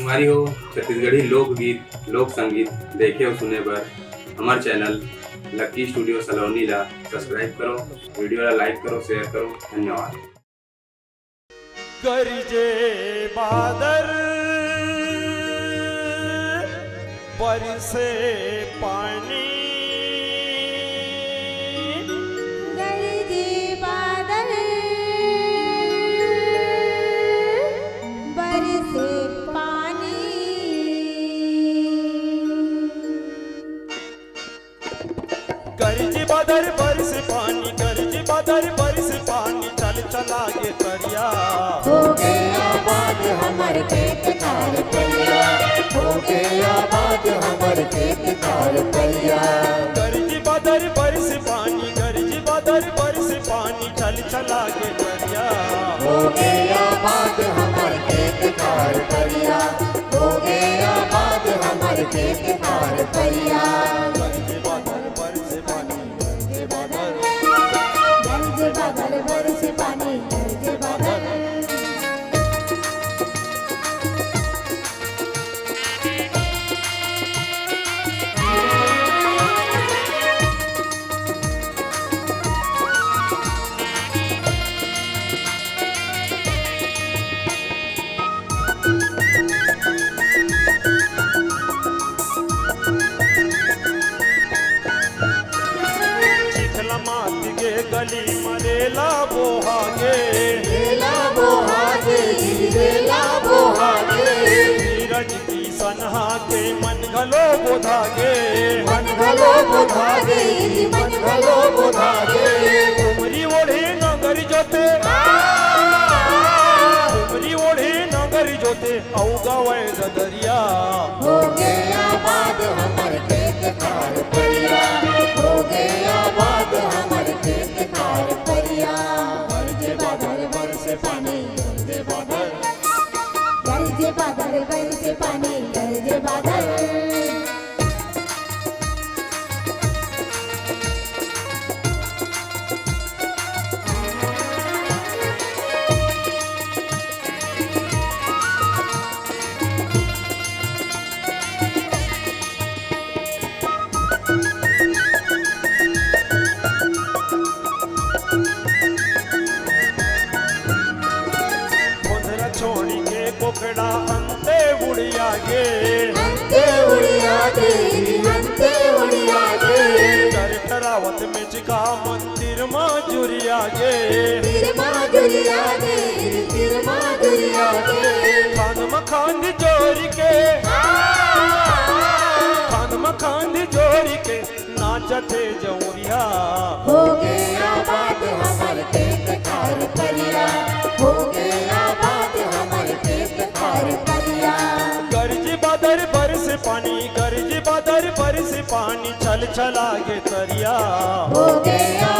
तुम्हारी हो छत्तीसगढ़ी लोकगीत लोक संगीत देखे और सुने बर हमार चैनल लकी स्टूडियो सलोनी ला सब्सक्राइब करो, वीडियो ला लाइक करो, शेयर करो। धन्यवाद। गरजे बादल बरसे पानी, गरजे बादल बरसे पानी, गरजे बादल बरसे पानी, गरजे बादल बरसे पानी, चल चला गे करिया। हो गया बात हमर खेत खार परिया, हो गया बात हमर खेत खार परिया। गरजे बादल बरसे पानी, गरजे बादल बरसे पानी, चल चला गे करिया। हो गया बात हमर खेत खार परिया, हो गया बात हमर खेत खार परिया। गरजे बादल बरसे पानी, गरजे बादल, गरजे बादल बरसे पानी, गरजे बादल। गली मरेला बोहागे, लेला बोहागे, लेला बोहागे। नीरज की सनहा के मन घलो बोधागे, मन घलो बोधागे, मन घलो बोधागे। तुमरी ओढ़े नगर जोते, तुमरी ओढ़े नगर जोते, औगावे दरिया। हो गया बात हमर खेत खार परिया, हो गया बात हमर खेत खार परिया। गरजे बादल बरसे पानी, गरजे बादल, गरजे बादल बरसे पानी, गरजे बादल। छोड़ी के कोकड़ा अंते उड़िया गे, अंते उड़िया गे, अंते उड़िया गे। टरावत में चिका मंदिर माजुरिया गे, तिर माजुरिया गे, तिर माजुरिया गे। खान मखान जोरी के, खान मखान जोरी के नाचते जौरिया। हो गया बात हमर खेत खार परिया, हो गया बात हमर खेत खार परिया। गरजे बादल बरसे पानी, गरजे बादल बरसे पानी, चल चला गे तरिया। हो गया